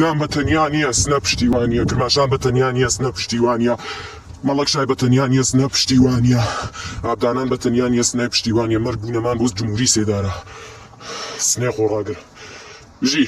گیان بە تەنیا نییە سنە پشتیوانیە، کرماشان بە تەنیا نییە سنە پشتیوانیە، مەڵک شای بە تەنیا نییە سنە پشتیوانیە، ئابدانان بە تەنیا نییە سنای پشتیوانیە، مەرگ بوونەمان بۆ جمهوری سێدارە سنەی خۆڕاگر ژی.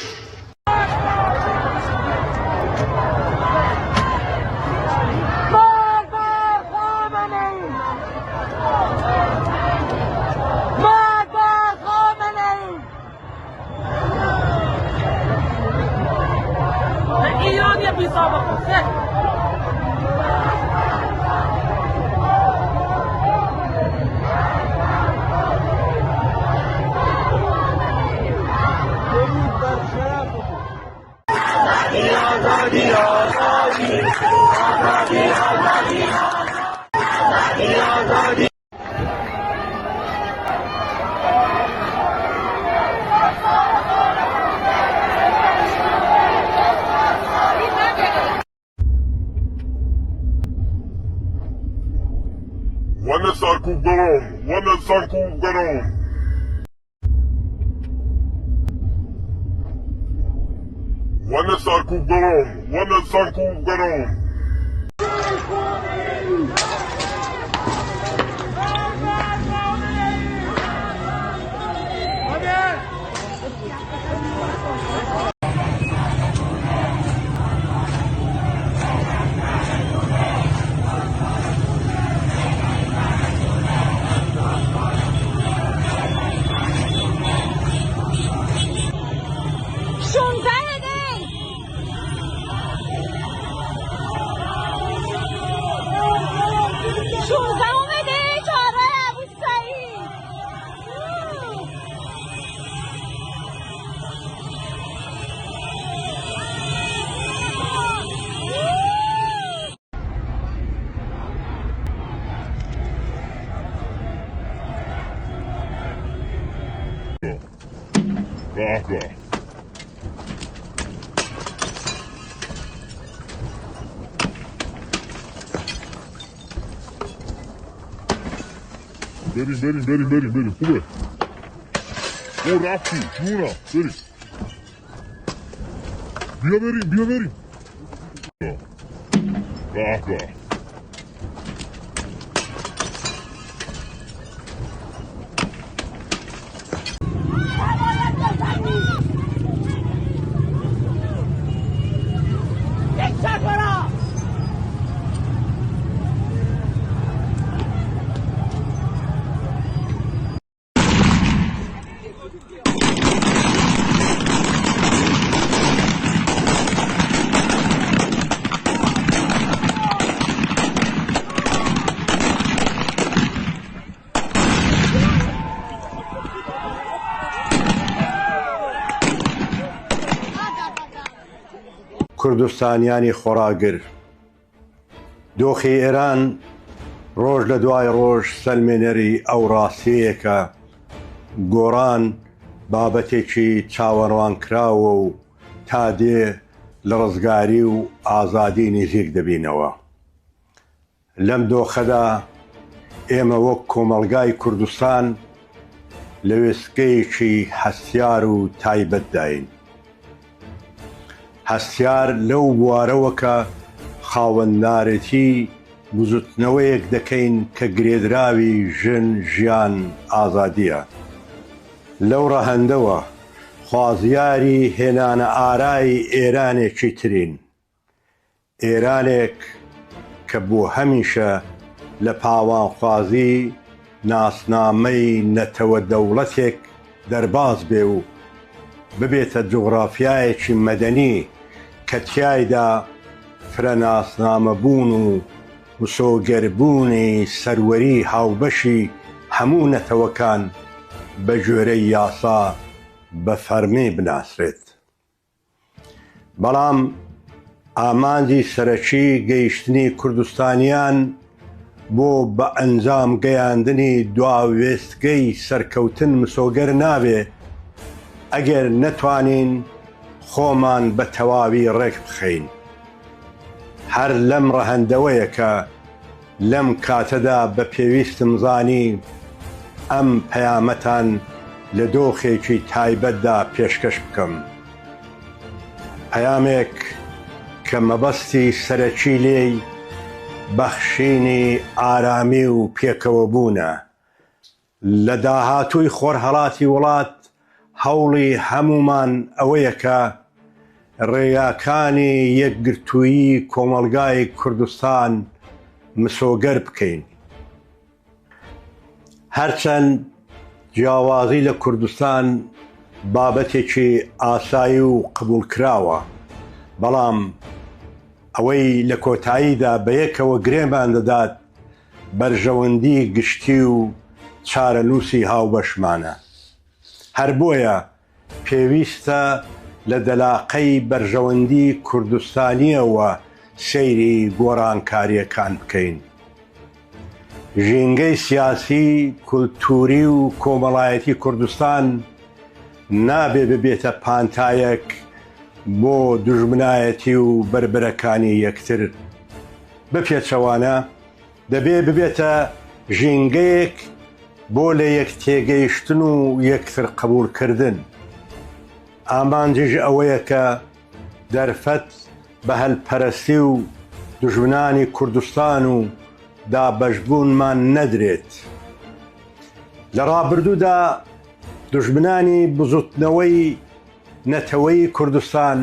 Wanne sarkub garom, wanne sarkub garom. Wanne sarkub garom, wanne sarkub garom. Kahve. Verin. Kuvvet. O Rafi, şuna, verin. Bir verin. Kahve. کوردستانیانی خۆڕاگر دۆخی ئێران ڕۆژ لە دوای ڕۆژ سەلمێنەری ئەو ڕاستیەکە گۆڕان بابەتێکی چاوەڕوانکراوە و تا دێ لە ڕزگاری و ئازادی نزیک دەبینەوە. لەم دۆخەدا ئێمە وەک کۆمەڵگای کوردستان لە وێستگەیەکی هەستیار و تایبەتداین. هەستیار لەو بوارەوە کە خاوەندنارەتی بزوتنەوەیەک دەکەین کە گرێدراوی ژن ژیان ئازادیە. لەو ڕەهەندەوە خوازیاری هێنانە ئارای ئێرانێکی ترین، ئێرانێک کە بۆ هەمیشە لە پاوانخوازی ناسنامەی نەتەوە دەوڵەتێک دەرباز بێ و ببێتە جوغرافیایەکی مەدەنی کە تیایدا فرەناسنامەبوون و مسۆگەربوونی سەروەری هاوبەشی هەموو نەتەوەکان بە ژێرەی یاسا بە فەرمی بناسرێت. بەڵام ئامانجی سەرەکی گەیشتنی کوردستانیان بۆ بە ئەنجام گەیاندنی دواوێستگەی سەرکەوتن مسۆگەر نابێ ئەگەر نەتوانین خۆمان بە تەواوی ڕێک بخەین. هەر لەم ڕەهەندەوەیە کە لەم کاتەدا بە پێویستم زانی ئەم پەیامەتان لە دۆخێکی تایبەتدا پێشکەش بکەم. پەیامێک کە مەبەستی سەرەکی لێی بەخشینی ئارامی و پێکەوە بوونە. لە داهاتووی خۆرهەڵاتی وڵات هەوڵی هەمومان ئەوەیە کە ڕێگاکانی یەکگرتوویی کۆمەڵگای کوردستان مسۆگەر بکەین. هەرچەند جیاوازی لە کوردستان بابەتێکی ئاسایی و قبوڵکراوە، بەڵام ئەوەی لە کۆتاییدا بەیەکەوە گرێمان دەدات بەرژەوەندی گشتی و چارەنووسی هاوبەشمانە. هەر بۆیە پێویستە لە دەلاقەی بەرژەوەندی کوردستانیەوە سەیری گۆڕانکاریەکان بکەین. ژینگەی سیاسی، کولتوری و کۆمەڵایەتی کوردستان نابێ ببێتە پانتایەک بۆ دوژمنایەتی و بربرەکانی یەکتر. بپێچەوانە دەبێ ببێتە ژینگەیەک بۆ لە یەک تێگەیشتن و یەکتر قبولکردن. ئامانجیش ئەوەیە کە دەرفەت بە هەلپەرستی و دوژمنانی کوردستان و دابەشبوونمان نەدرێت. لە ڕابردوودا دوژمنانی بزوتنەوەی نەتەوەی کوردستان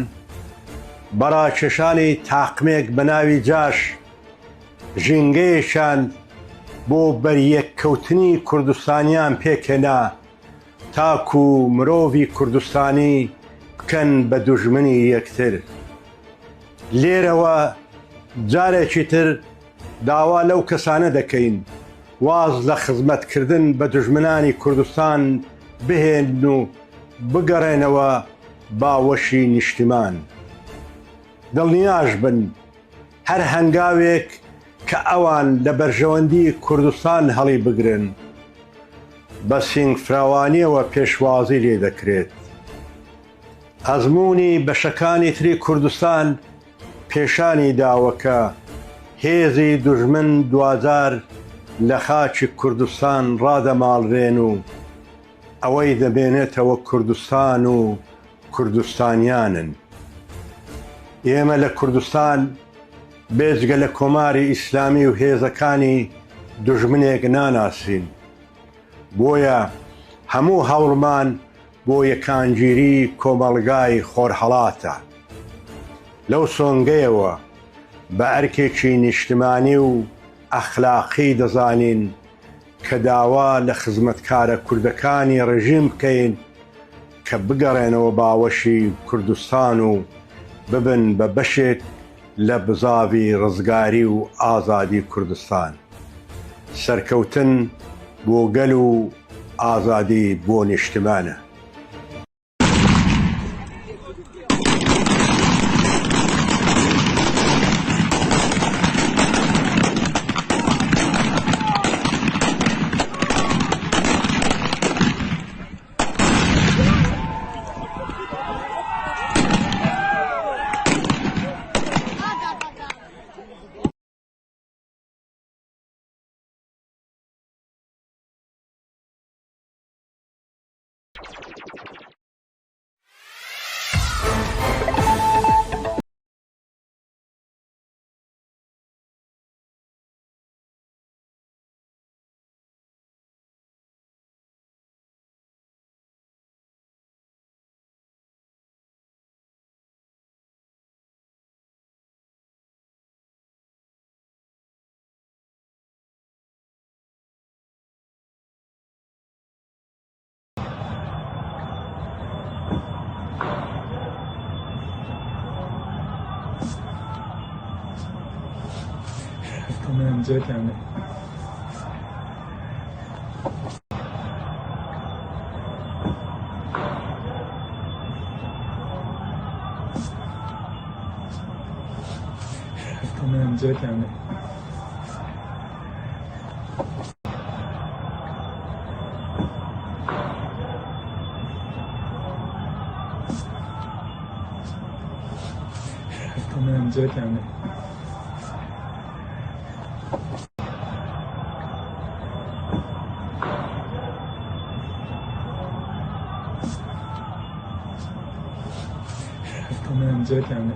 بەڕاکێشانی تاقمێک بە ناوی جاش ژینگەیەکیان بۆ بەریەککەوتنی کوردستانیان پێکهێنا تاکو مرۆڤی کوردستانی بکەن بە دوژمنی یەکتر. لێرەوە جارێکی تر داوا لەو کەسانە دەکەین واز لە خزمەتکردن بە دوژمنانی کوردستان بهێن و بگەڕێنەوە باوەشی نیشتمان. دڵنیاش بن هەر هەنگاوێک کە ئەوان لە بەرژەوەندی کوردستان هەڵی بگرن بە سینگفراوانیەوە پێشوازی لێ دەکرێت. ئەزموونی بەشەکانی تری کوردستان پێشانی داوەکە هێزی دوژمن دوازار لە خاکی کوردستان ڕادەماڵرێن و ئەوەی دەبێنێتەوە کوردستان و کوردستانیانن. ئێمە لە کوردستان بێجگە لە کۆماری ئیسلامی و هێزەکانی دوژمنێک ناناسین. بۆیە هەموو هەوڵمان بۆ یەکانگیری کۆمەڵگای خۆرهەڵاتە. لەو سۆنگەیەوە بە ئەرکێکی نیشتمانی و ئەخلاقی دەزانین کە داوا لە خزمەتکارە کوردەکانی ڕژیم بکەین کە بگەڕێنەوە باوەشی کوردستان و ببن بە بەشێک لە بزاوی ڕزگاری و ئازادی کوردستان. سەرکەوتن بۆ گەل و ئازادی بۆ نیشتمانە. önce kendi. önce kendi. önce kendi. من جاكمه